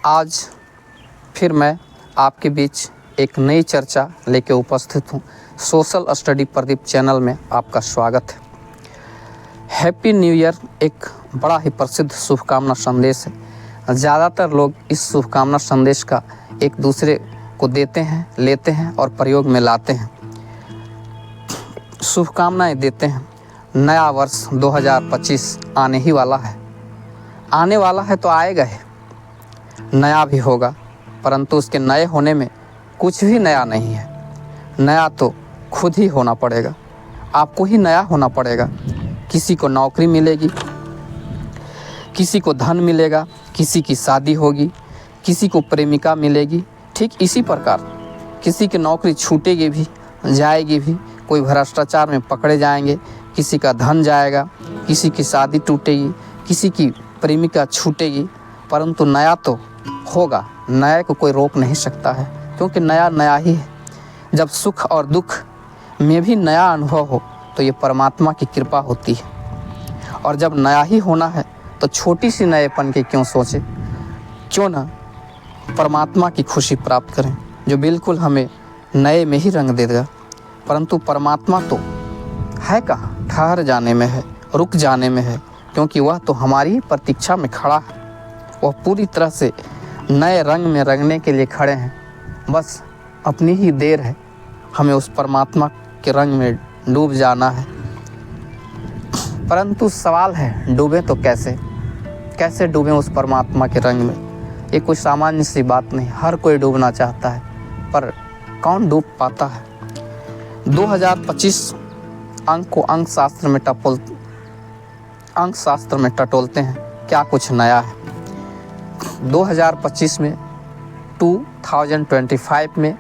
आज फिर मैं आपके बीच एक नई चर्चा लेके उपस्थित हूँ। सोशल स्टडी प्रदीप चैनल में आपका स्वागत है। हैप्पी न्यू ईयर एक बड़ा ही प्रसिद्ध शुभकामना संदेश है। ज़्यादातर लोग इस शुभकामना संदेश का एक दूसरे को देते हैं, लेते हैं और प्रयोग में लाते हैं। शुभकामनाएं देते हैं। नया वर्ष 2025 आने ही वाला है। आने वाला है तो आएगा ही, नया भी होगा, परंतु उसके नए होने में कुछ भी नया नहीं है। नया तो खुद ही होना पड़ेगा, आपको ही नया होना पड़ेगा। किसी को नौकरी मिलेगी, किसी को धन मिलेगा, किसी की शादी होगी, किसी को प्रेमिका मिलेगी। ठीक इसी प्रकार किसी की नौकरी छूटेगी भी, जाएगी भी, कोई भ्रष्टाचार में पकड़े जाएंगे, किसी का धन जाएगा, किसी की शादी टूटेगी, किसी की प्रेमिका छूटेगी, परंतु नया तो होगा। नए को कोई रोक नहीं सकता है, क्योंकि नया नया ही है। जब सुख और दुख में भी नया अनुभव हो तो ये परमात्मा की कृपा होती है। और जब नया ही होना है तो छोटी सी नएपन की क्यों सोचे, क्यों ना परमात्मा की खुशी प्राप्त करें, जो बिल्कुल हमें नए में ही रंग दे देगा। परंतु परमात्मा तो है कहाँ, ठहर जाने में है, रुक जाने में है, क्योंकि वह तो हमारी ही प्रतीक्षा में खड़ा है। वह पूरी तरह से नए रंग में रंगने के लिए खड़े हैं। बस अपनी ही देर है, हमें उस परमात्मा के रंग में डूब जाना है। परंतु सवाल है, डूबें तो कैसे डूबें उस परमात्मा के रंग में। ये कोई सामान्य सी बात नहीं, हर कोई डूबना चाहता है, पर कौन डूब पाता है। 2025 अंक को अंक शास्त्र में टटोलते हैं, क्या कुछ नया है। 2025 में 2025 में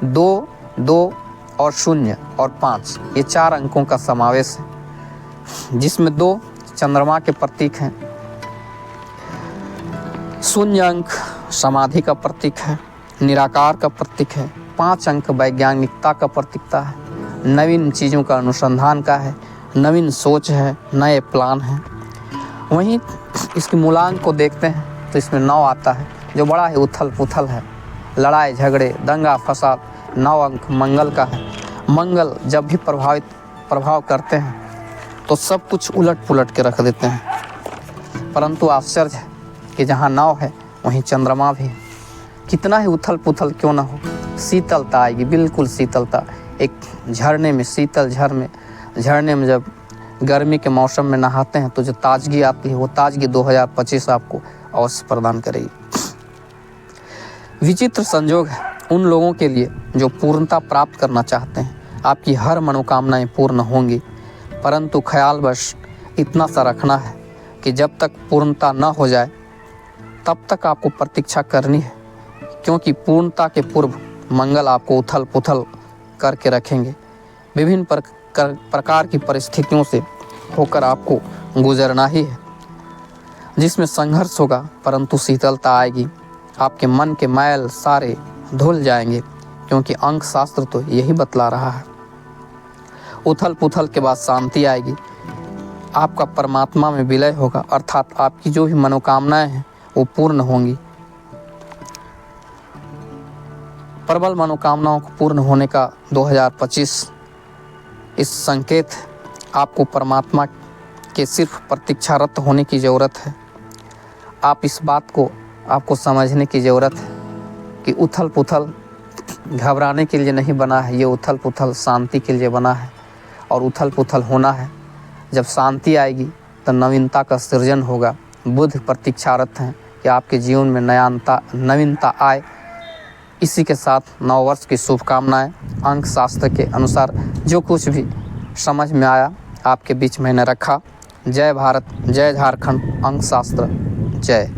2, 2 और 0 और 5 ये 4 अंकों का समावेश है, जिसमें 2 चंद्रमा के प्रतीक हैं, 0 अंक समाधि का प्रतीक है, निराकार का प्रतीक है, 5 अंक वैज्ञानिकता का प्रतीकता है, नवीन चीज़ों का अनुसंधान का है, नवीन सोच है, नए प्लान हैं। वहीं इसके मूलांक को देखते हैं तो इसमें 9 आता है, जो बड़ा ही उथल पुथल है, लड़ाई झगड़े, दंगा फसाद। 9 अंक मंगल का है। मंगल जब भी प्रभाव करते हैं तो सब कुछ उलट पुलट के रख देते हैं। परंतु आश्चर्य है कि जहाँ 9 है वहीं चंद्रमा भी है। कितना ही उथल पुथल क्यों ना हो, शीतलता आएगी, बिल्कुल शीतलता। एक झरने में, शीतल झरने में जब गर्मी के मौसम में नहाते हैं तो जो ताजगी आती है, वो ताजगी 2025 आपको अवश्य प्रदान करेगी। विचित्र संजोग है उन लोगों के लिए जो पूर्णता प्राप्त करना चाहते हैं। आपकी हर मनोकामनाएं पूर्ण होंगी, परंतु ख्याल बस इतना सा रखना है कि जब तक पूर्णता न हो जाए तब तक आपको प्रतीक्षा करनी है, क्योंकि पूर्णता के पूर्व मंगल आपको उथल पुथल करके रखेंगे। विभिन्न प्रकार की परिस्थितियों से होकर आपको गुजरना ही है, जिसमें संघर्ष होगा, परंतु शीतलता आएगी। आपके मन के मैल सारे धुल जाएंगे, क्योंकि अंक शास्त्र तो यही बतला रहा है। उथल पुथल के बाद शांति आएगी, आपका परमात्मा में विलय होगा, अर्थात आपकी जो भी मनोकामनाएं हैं वो पूर्ण होंगी। प्रबल मनोकामनाओं को पूर्ण होने का 2025 इस संकेत है। आपको परमात्मा के सिर्फ प्रतीक्षारत होने की ज़रूरत है। आप इस बात को आपको समझने की ज़रूरत है कि उथल पुथल घबराने के लिए नहीं बना है, ये उथल पुथल शांति के लिए बना है। और उथल पुथल होना है, जब शांति आएगी तो नवीनता का सृजन होगा। बुध प्रतीक्षारत हैं कि आपके जीवन में नवीनता आए। इसी के साथ नववर्ष की शुभकामनाएं अंक शास्त्र के अनुसार जो कुछ भी समझ में आया आपके बीच मैंने रखा। जय भारत, जय झारखंड, अंक शास्त्र जय।